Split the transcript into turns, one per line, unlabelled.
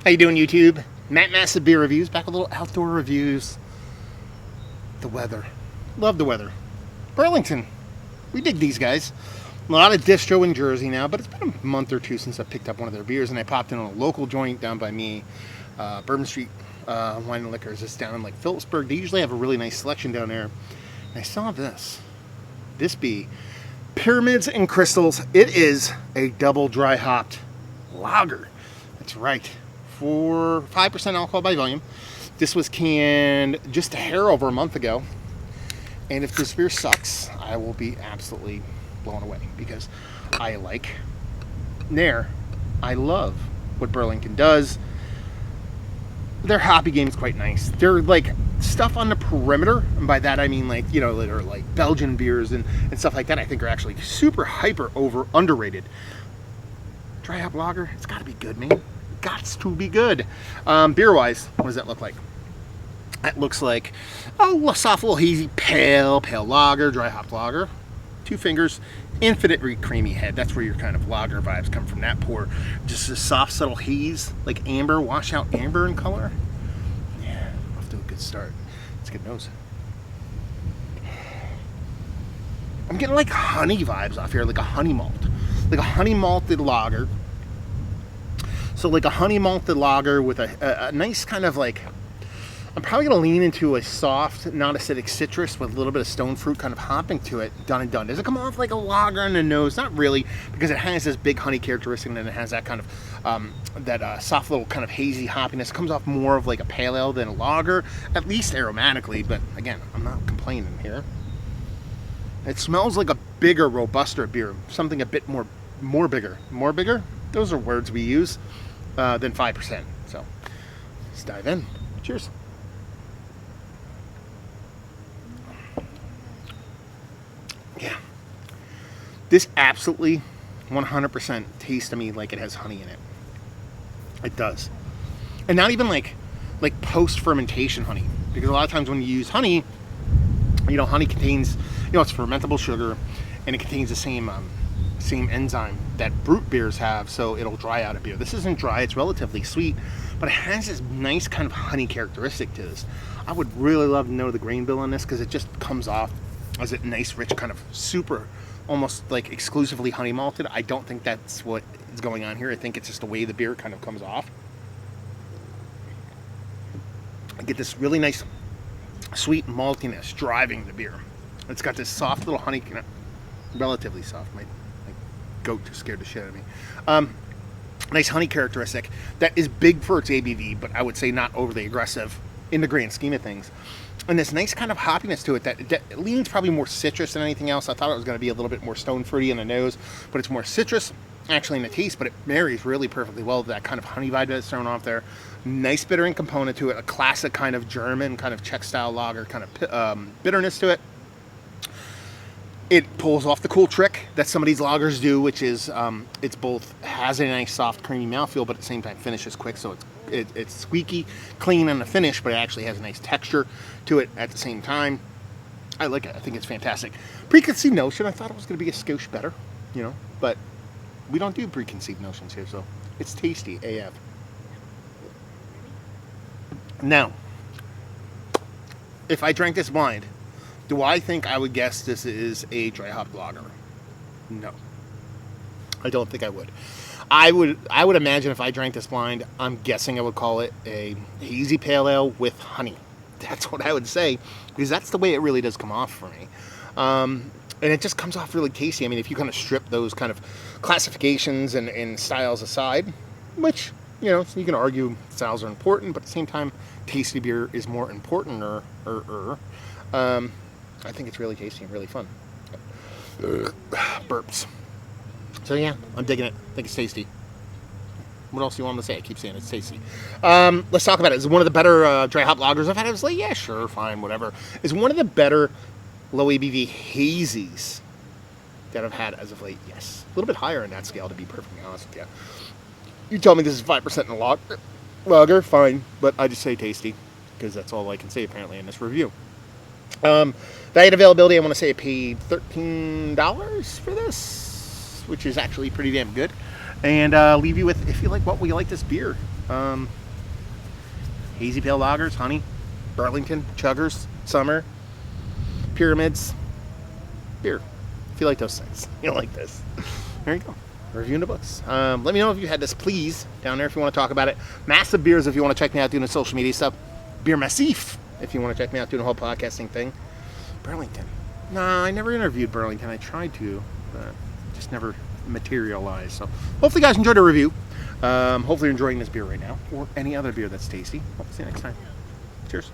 How you doing, YouTube? Matt Massive Beer Reviews, back with a little outdoor reviews. The weather. Love the weather. Burlington. We dig these guys. A lot of distro in Jersey now, but it's been a month or two since I picked up one of their beers, and I popped in on a local joint down by me, Bourbon Street Wine and Liquors. It's down in like Phillipsburg. They usually have a really nice selection down there. And I saw this. This be Pyramids and Crystals. It is a double dry hopped lager. That's right. 5% alcohol by volume. This was canned just a hair over a month ago. And if this beer sucks, I will be absolutely blown away because I love what Burlington does. Their hoppy game is quite nice. They're like stuff on the perimeter, and by that I mean like, you know, that are like Belgian beers and stuff like that. I think are actually super hyper underrated. Dry hop lager, it's got to be good, man. Gots to be good. Beer wise, what does that look like? That looks like a soft little hazy pale lager, dry hop lager. 2 fingers, infinite creamy head. That's where your kind of lager vibes come from. That pour, just a soft subtle haze, like amber, wash out amber in color. Yeah, off to a good start. It's a good nose. I'm getting like honey vibes off here, like a honey malt, like a honey malted lager. So like a honey malted lager with a nice kind of like, I'm probably going to lean into a soft, non-acidic citrus with a little bit of stone fruit kind of hopping to it, done and done. Does it come off like a lager on the nose? Not really, because it has this big honey characteristic and it has that kind of, soft little kind of hazy hoppiness. It comes off more of like a pale ale than a lager, at least aromatically, but again, I'm not complaining here. It smells like a bigger, robuster beer, something a bit more bigger. More bigger? Those are words we use. Than 5%. So let's dive in. Cheers. Yeah. This absolutely 100% tastes to me like it has honey in it. It does. And not even like post-fermentation honey. Because a lot of times when you use honey, you know, honey contains, you know, it's fermentable sugar and it contains the same enzyme that brut beers have, so it'll dry out a beer. This isn't dry, it's relatively sweet, but it has this nice kind of honey characteristic to this. I would really love to know the grain bill on this because it just comes off as a nice, rich kind of super, almost like exclusively honey malted. I don't think that's what is going on here. I think it's just the way the beer kind of comes off. I get this really nice sweet maltiness driving the beer. It's got this soft little honey, relatively soft. My goat just scared the shit out of me. Nice honey characteristic that is big for its ABV, but I would say not overly aggressive in the grand scheme of things. And this nice kind of hoppiness to it that leans probably more citrus than anything else. I thought it was going to be a little bit more stone fruity in the nose, but it's more citrus actually in the taste, but it marries really perfectly well with that kind of honey vibe that's thrown off there. Nice bittering component to it, a classic kind of German kind of Czech style lager kind of bitterness to it. It pulls off the cool trick that some of these lagers do, which is it's both has a nice soft creamy mouthfeel, but at the same time finishes quick, so it's squeaky clean on the finish, but it actually has a nice texture to it at the same time. I like it. I think it's fantastic. Preconceived notion, I thought it was going to be a skosh better, you know, but we don't do preconceived notions here, so it's tasty AF. Now, if I drank this blind, do I think I would guess this is a dry hop lager? No. I don't think I would. I would imagine if I drank this blind, I'm guessing I would call it a hazy pale ale with honey. That's what I would say, because that's the way it really does come off for me. And it just comes off really tasty. I mean, if you kind of strip those kind of classifications and styles aside, which, you know, you can argue styles are important, but at the same time, tasty beer is more important. I think it's really tasty and really fun. Burps. So yeah, I'm digging it. I think it's tasty. What else do you want me to say? I keep saying it's tasty. Let's talk about it. Is it one of the better dry hop lagers I've had? I was like, yeah, sure, fine, whatever. Is one of the better low ABV hazies that I've had as of late? Yes. A little bit higher in that scale, to be perfectly honest with you. You tell me this is 5% in a lager, fine, but I just say tasty because that's all I can say apparently in this review. Value and availability, I want to say I paid $13 for this, which is actually pretty damn good. And leave you with, if you like what we like this beer, Hazy pale lagers, honey, Burlington, chuggers, summer, pyramids, beer. If you like those things, you'll like this. There you go. Reviewing the books. Let me know if you had this, please, down there if you want to talk about it. Massive Beers if you want to check me out doing the social media stuff. Beer Massif if you want to check me out doing the whole podcasting thing. Burlington. Nah, I never interviewed Burlington. I tried to, but just never materialized. So hopefully you guys enjoyed the review. Hopefully you're enjoying this beer right now, or any other beer that's tasty. Hope to see you next time. Cheers.